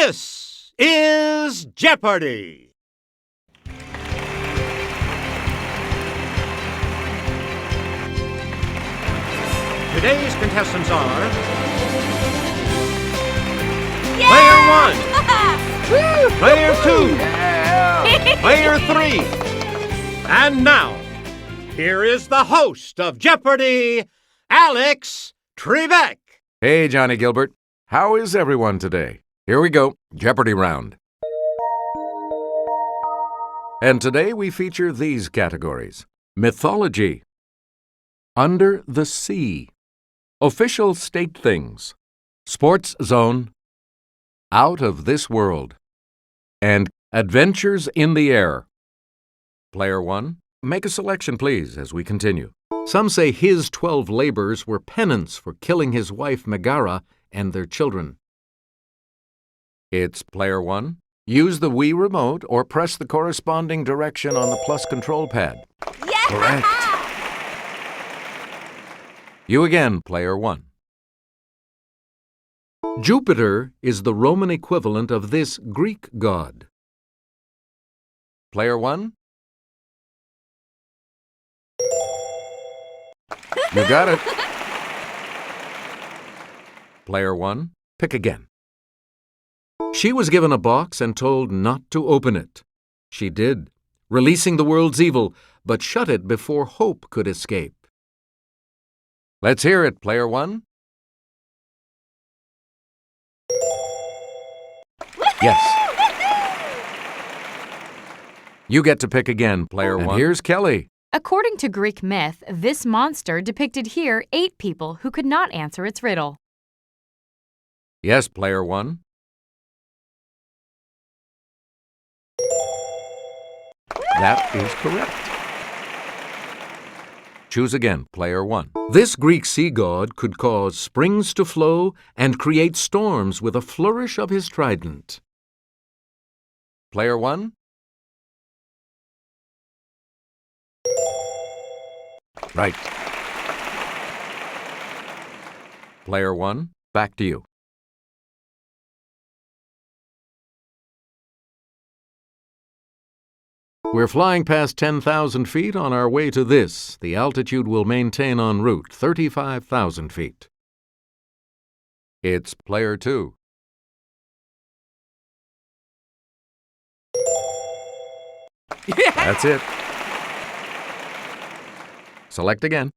This is Jeopardy! Today's contestants are... Yeah! Player 1, Player 2, Player 3. And now, here is the host of Jeopardy, Alex Trebek. Hey, Johnny Gilbert. How is everyone today? Here we go, Jeopardy round. And today we feature these categories: mythology, under the sea, official state things, sports zone, out of this world, and adventures in the air. Player 1, make a selection, please, as we continue. Some say his 12 labors were penance for killing his wife Megara and their children. It's Player 1. Use the Wii remote or press the corresponding direction on the plus control pad. Yeah! Correct. You again, Player 1. Jupiter is the Roman equivalent of this Greek god. Player 1. You got it. Player 1, pick again. She was given a box and told not to open it. She did, releasing the world's evil, but shut it before hope could escape. Let's hear it, Player 1. Yes. You get to pick again, Player 1. And here's Kelly. According to Greek myth, this monster depicted here 8 people who could not answer its riddle. Yes, Player 1. That is correct. Choose again, Player 1. This Greek sea god could cause springs to flow and create storms with a flourish of his trident. Player 1. Right. Player 1, back to you. We're flying past 10,000 feet on our way to this. The altitude we'll maintain en route, 35,000 feet. It's Player 2. Yeah! That's it. Select again.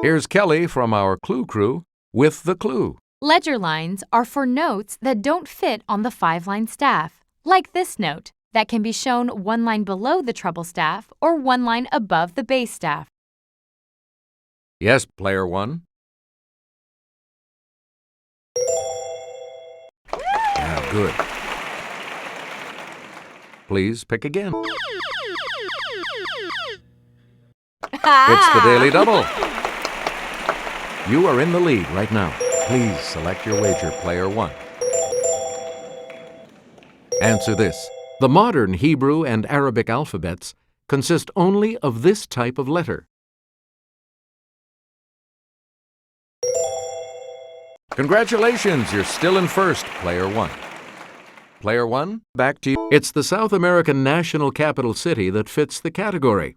Here's Kelly from our Clue Crew with the clue. Ledger lines are for notes that don't fit on the 5-line staff, like this note that can be shown 1 line below the treble staff or 1 line above the bass staff. Yes, Player 1. Yeah, good. Please pick again. It's the Daily Double. You are in the lead right now. Please select your wager, Player 1. Answer this. The modern Hebrew and Arabic alphabets consist only of this type of letter. Congratulations, you're still in first, Player 1. Player 1, back to you. It's the South American national capital city that fits the category.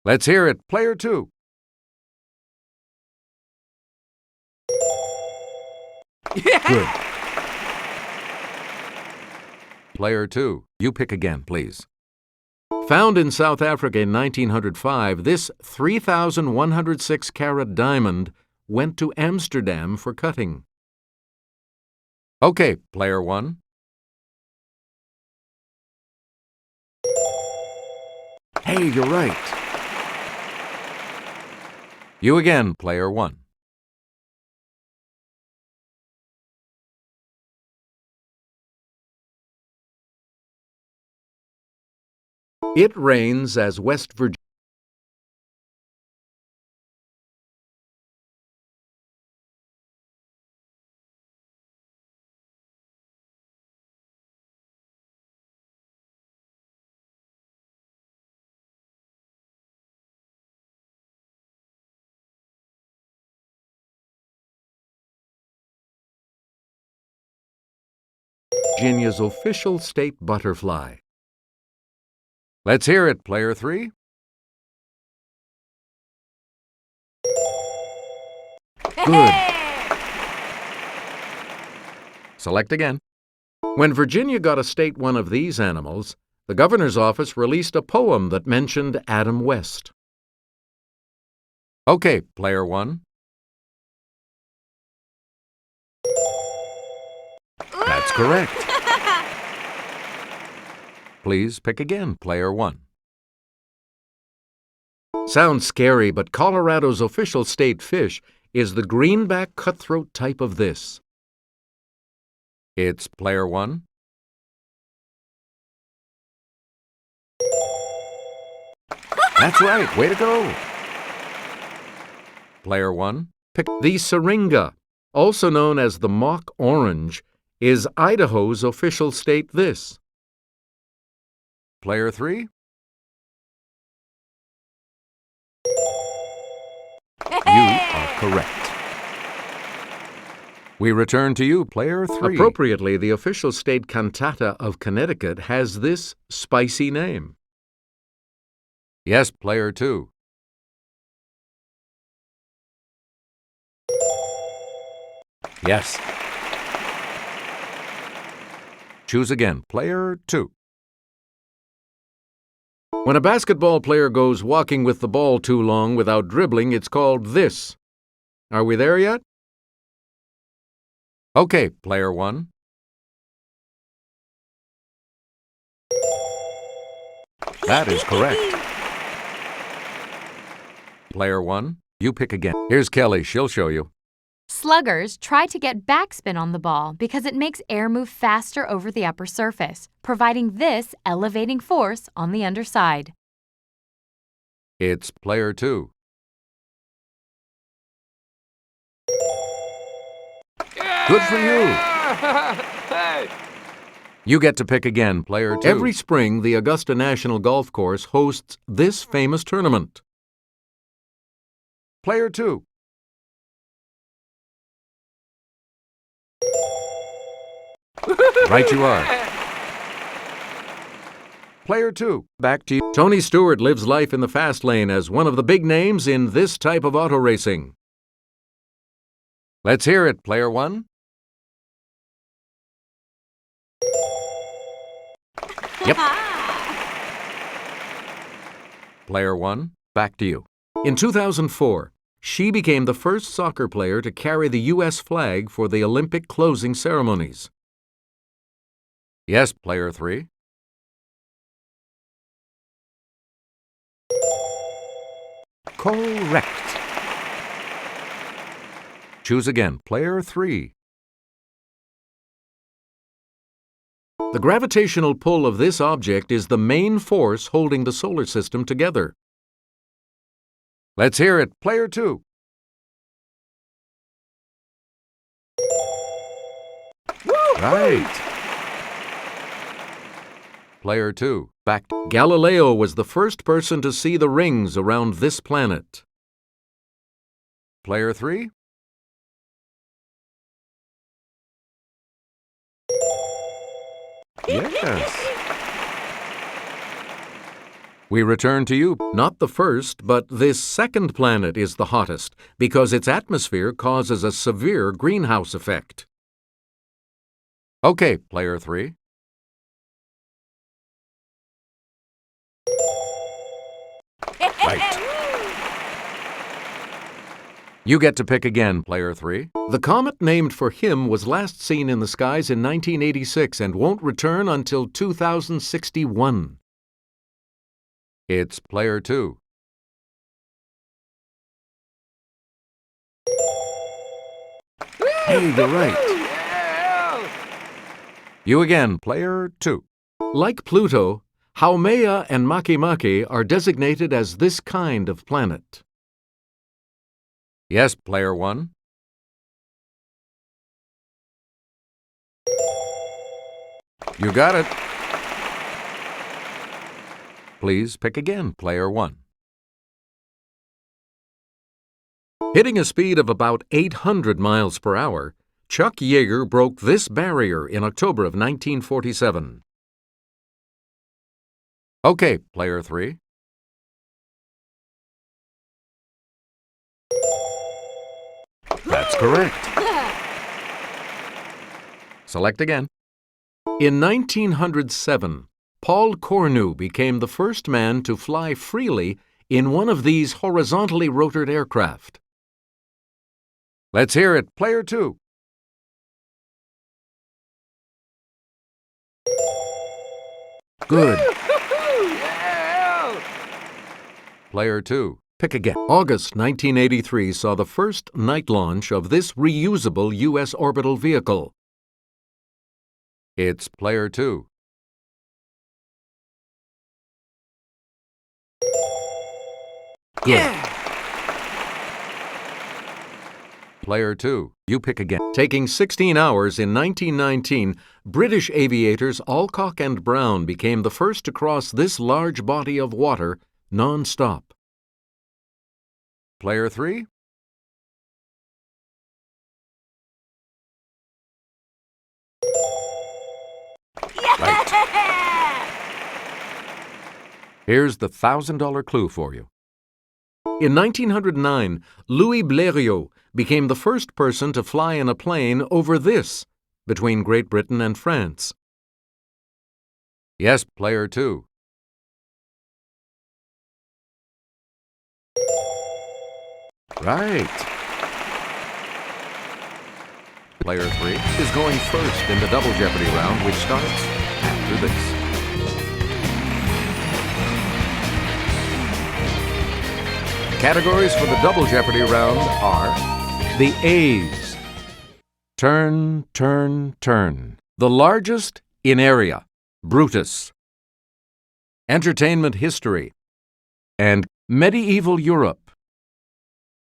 Let's hear it, Player 2. Yeah! Good. Player 2, you pick again, please. Found in South Africa in 1905, this 3,106-carat diamond went to Amsterdam for cutting. Okay, Player 1. Hey, you're right. You again, Player 1. It rains as West Virginia. Virginia's official state butterfly? Let's hear it, player 3. Good. Select again. When Virginia got a state one of these animals, the governor's office released a poem that mentioned Adam West. Okay, player 1. That's correct. Please pick again, player 1. Sounds scary, but Colorado's official state fish is the greenback cutthroat type of this. It's player 1. That's right, way to go. Player 1, pick the syringa, also known as the mock orange, is Idaho's official state this. Player 3. You are correct. We return to you, player 3. Appropriately, the official state cantata of Connecticut has this spicy name. Yes, player 2. Yes. Choose again, player 2. When a basketball player goes walking with the ball too long without dribbling, it's called this. Are we there yet? Okay, player 1. That is correct. Player 1, you pick again. Here's Kelly, she'll show you. Sluggers try to get backspin on the ball because it makes air move faster over the upper surface, providing this elevating force on the underside. It's player 2. Good for you. You get to pick again, player 2. Every spring, the Augusta National Golf Course hosts this famous tournament. Player 2. Right you are. Player 2, back to you. Tony Stewart lives life in the fast lane as one of the big names in this type of auto racing. Let's hear it, player 1. Yep. Player 1, back to you. In 2004, she became the first soccer player to carry the U.S. flag for the Olympic closing ceremonies. Yes, player 3. Correct. Choose again, player 3. The gravitational pull of this object is the main force holding the solar system together. Let's hear it, player 2. Right. Player 2, back. Galileo was the first person to see the rings around this planet. Player 3. Yes. We return to you. Not the first, but this second planet is the hottest because its atmosphere causes a severe greenhouse effect. Okay, player 3. Right. You get to pick again, player 3. The comet named for him was last seen in the skies in 1986 and won't return until 2061. It's player 2. Hey, you're right. You again, player 2. Like Pluto, Haumea and Makemake are designated as this kind of planet. Yes, player 1. You got it. Please pick again, player 1. Hitting a speed of about 800 miles per hour, Chuck Yeager broke this barrier in October of 1947? Okay, player 3. That's correct. Select again. In 1907, Paul Cornu became the first man to fly freely in one of these horizontally rotored aircraft. Let's hear it, player 2. Good. Yeah! Player 2. Pick again. August 1983 saw the first night launch of this reusable U.S. orbital vehicle. It's player 2. Good. Yeah! Player 2. You pick again. Taking 16 hours in 1919, British aviators Alcock and Brown became the first to cross this large body of water non-stop. Player 3. Right. Here's the $1,000 clue for you. In 1909, Louis Blériot became the first person to fly in a plane over this, between Great Britain and France. Yes, player 2. Right. Player 3 is going first in the Double Jeopardy round, which starts after this. Categories for the Double Jeopardy round are the A's. Turn, turn, turn. The largest in area, Brutus. Entertainment history. And medieval Europe.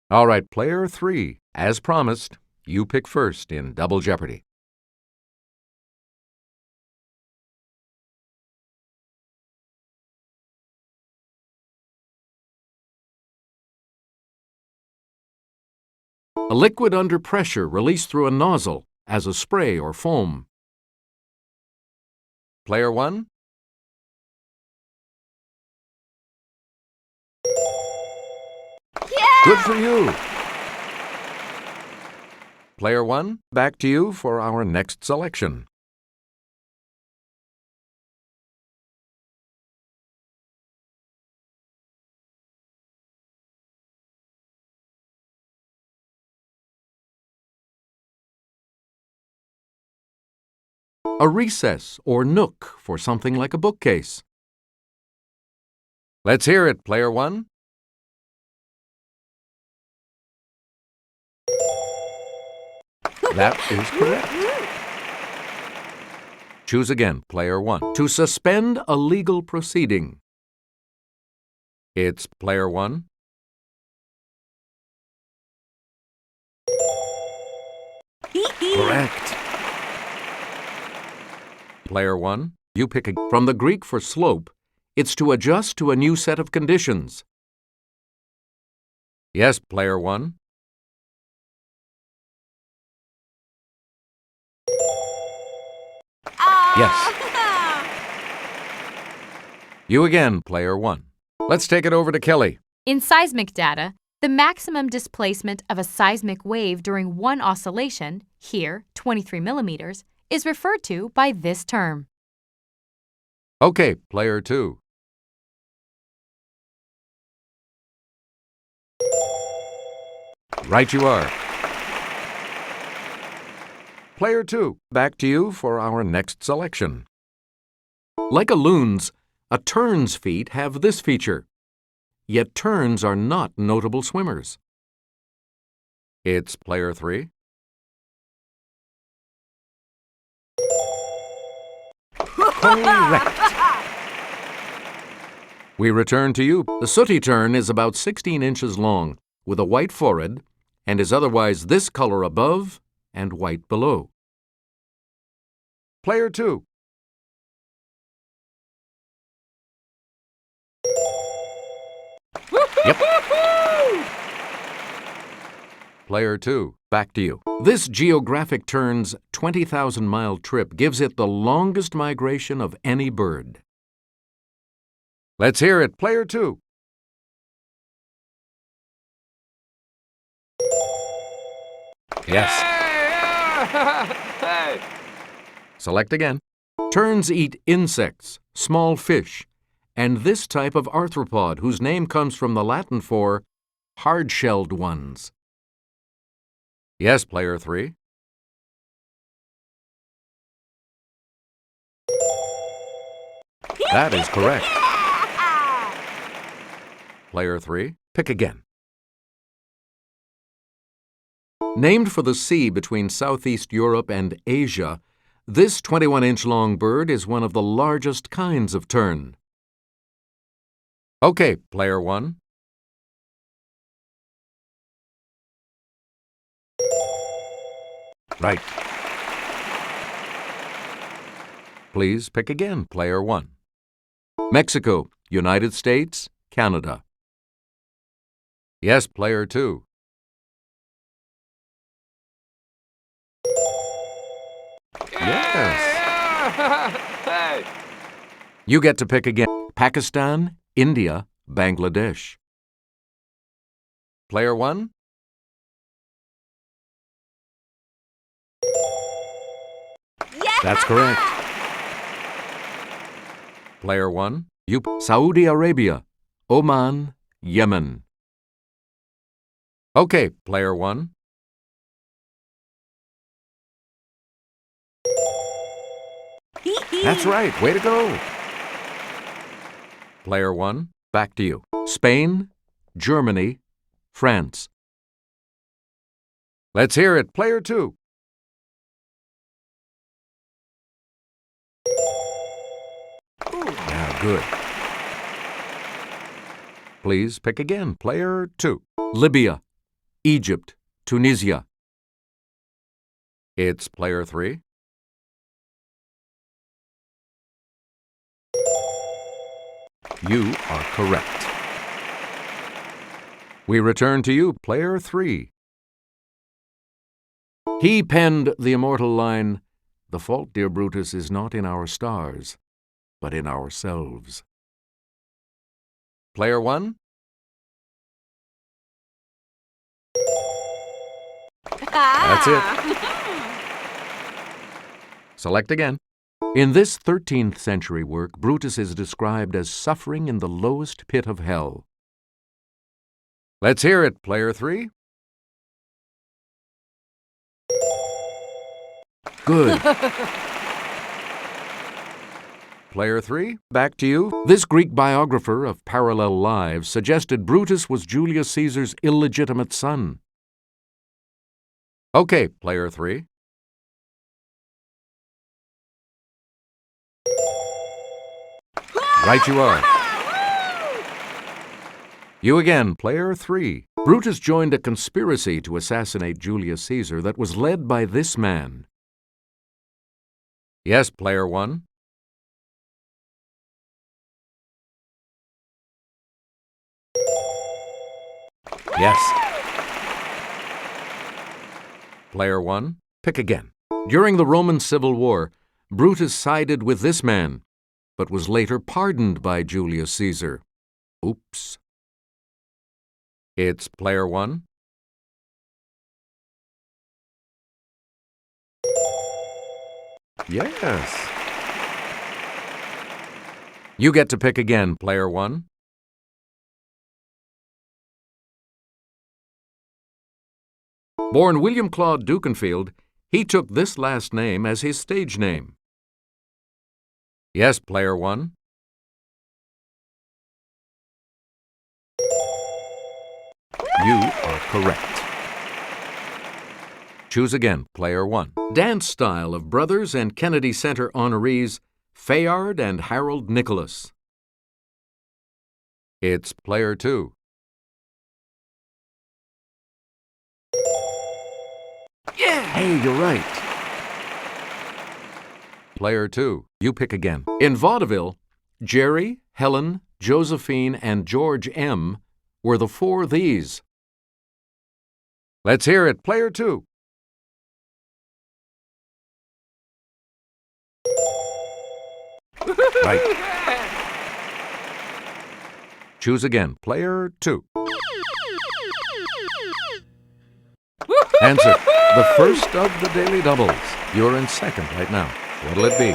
All right, player 3, as promised, you pick first in Double Jeopardy. A liquid under pressure released through a nozzle as a spray or foam. Player 1. Yeah! Good for you. Player 1, back to you for our next selection. A recess or nook for something like a bookcase. Let's hear it, player 1. That is correct. Choose again, player 1. To suspend a legal proceeding. It's player 1. Correct. Player 1, you pick from the Greek for slope. It's to adjust to a new set of conditions. Yes, player 1. Yes. You again, player 1. Let's take it over to Kelly. In seismic data, the maximum displacement of a seismic wave during one oscillation, here 23 millimeters, is referred to by this term. Okay, player 2. Right you are. Player 2, back to you for our next selection. Like a loon's, a tern's feet have this feature. Yet terns are not notable swimmers. It's player 3. Correct. We return to you. The sooty tern is about 16 inches long, with a white forehead, and is otherwise this color above and white below. Player 2. Yep. Player 2, back to you. This geographic turn's 20,000-mile trip gives it the longest migration of any bird. Let's hear it, Player 2. Yes. Hey! Select again. Terns eat insects, small fish, and this type of arthropod whose name comes from the Latin for hard-shelled ones. Yes, Player 3. That is correct. Player 3, pick again. Named for the sea between Southeast Europe and Asia, this 21-inch-long bird is one of the largest kinds of tern. Okay, Player 1. Right. Please pick again, Player 1. Mexico, United States, Canada. Yes, Player 2. Yes. Hey! You get to pick again. Pakistan, India, Bangladesh. Player 1. Yeah! That's correct. Player 1. You Saudi Arabia, Oman, Yemen. Okay, Player 1. That's right. Way to go. Player 1, back to you. Spain, Germany, France. Let's hear it. Player 2. Yeah, good. Please pick again. Player 2. Libya, Egypt, Tunisia. It's Player 3. You are correct. We return to you, Player 3. He penned the immortal line, "The fault, dear Brutus, is not in our stars, but in ourselves." Player 1. That's it. Select again. In this 13th century work, Brutus is described as suffering in the lowest pit of hell. Let's hear it, Player 3. Good. Player 3, back to you. This Greek biographer of parallel lives suggested Brutus was Julius Caesar's illegitimate son. Okay, Player 3. Right you are. You again, Player 3. Brutus joined a conspiracy to assassinate Julius Caesar that was led by this man. Yes, Player 1. Yes. Player 1, pick again. During the Roman Civil War, Brutus sided with this man, but was later pardoned by Julius Caesar. Oops. It's Player 1. Yes. You get to pick again, Player 1. Born William Claude Dukenfield, he took this last name as his stage name. Yes, Player 1. You are correct. Choose again, Player 1. Dance style of Brothers and Kennedy Center honorees Fayard and Harold Nicholas. It's Player 2. Yeah! Hey, you're right. Player 2, you pick again. In vaudeville, Jerry, Helen, Josephine, and George M. were the four these. Let's hear it. Player 2. Right. Choose again. Player 2. Answer. The first of the daily doubles. You're in second right now. What'll it be?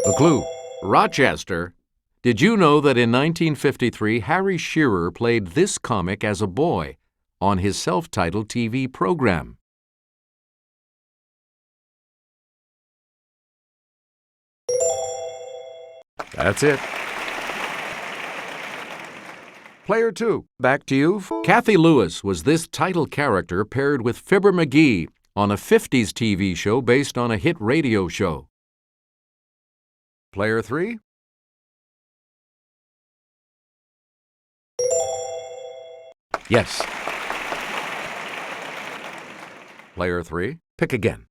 The clue. Rochester. Did you know that in 1953, Harry Shearer played this comic as a boy on his self-titled TV program? That's it. Player 2, back to you. Kathy Lewis was this title character paired with Fibber McGee on a 50s TV show based on a hit radio show. Player 3. Yes. Player 3, pick again.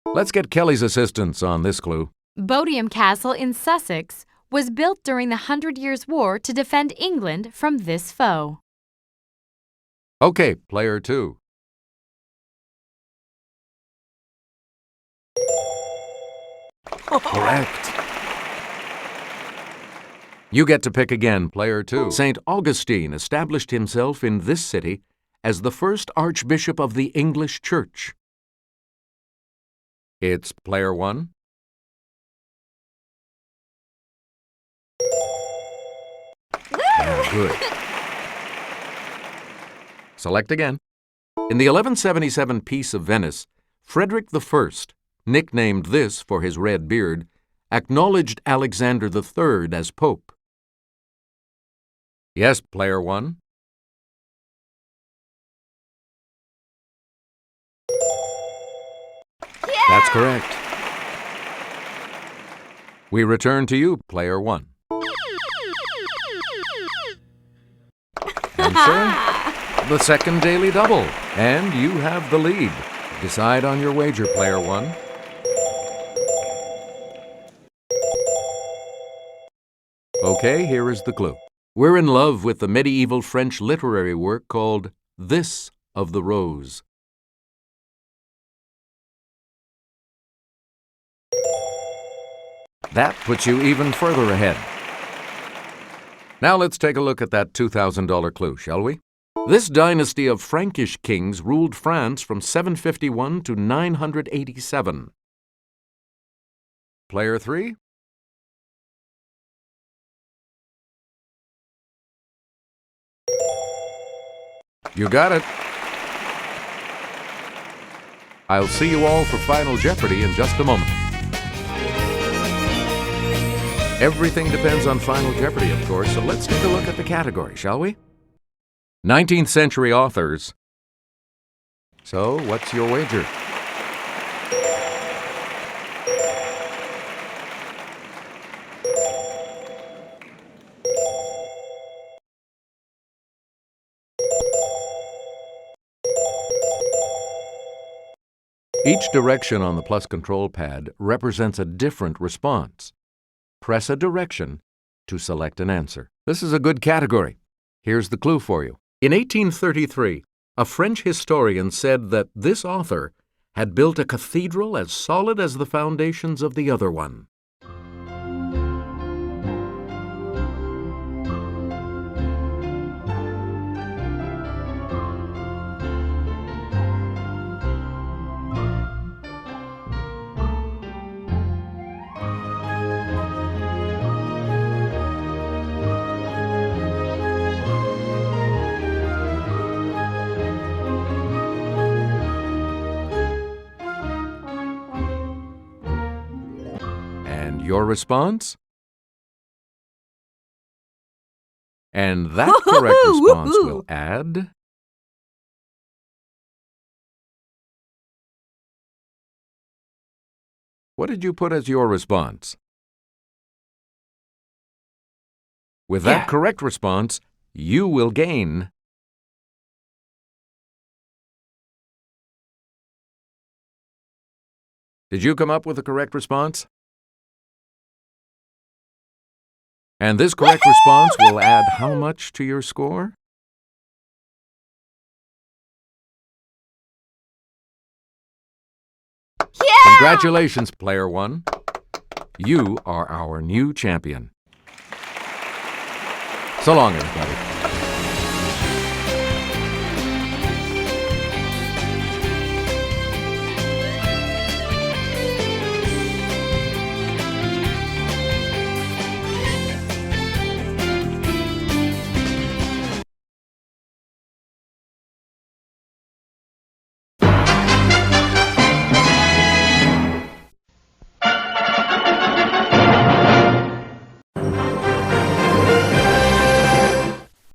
Let's get Kelly's assistance on this clue. Bodiam Castle in Sussex was built during the 100 Years' War to defend England from this foe. Okay, player 2. Correct. You get to pick again, player 2. St. Augustine established himself in this city as the first Archbishop of the English Church. It's player 1. Yeah, good. Select again. In the 1177 Peace of Venice, Frederick I, nicknamed this for his red beard, acknowledged Alexander III as Pope. Yes, player 1. Yeah! That's correct. We return to you, player 1. Answer, the second daily double, and you have the lead. Decide on your wager, player 1. Okay, here is the clue. We're in love with the medieval French literary work called This of the Rose. That puts you even further ahead. Now let's take a look at that $2,000 clue, shall we? This dynasty of Frankish kings ruled France from 751 to 987. Player 3? You got it. I'll see you all for Final Jeopardy in just a moment. Everything depends on Final Jeopardy, of course, so let's take a look at the category, shall we? 19th century authors. So, what's your wager? Each direction on the plus control pad represents a different response. Press a direction to select an answer. This is a good category. Here's the clue for you. In 1833, a French historian said that this author had built a cathedral as solid as the foundations of the other one. And your response? And that correct response will add... What did you put as your response? With that correct response, you will gain... Did you come up with the correct response? And this correct response will add how much to your score? Yeah! Congratulations, player one. You are our new champion. So long, everybody.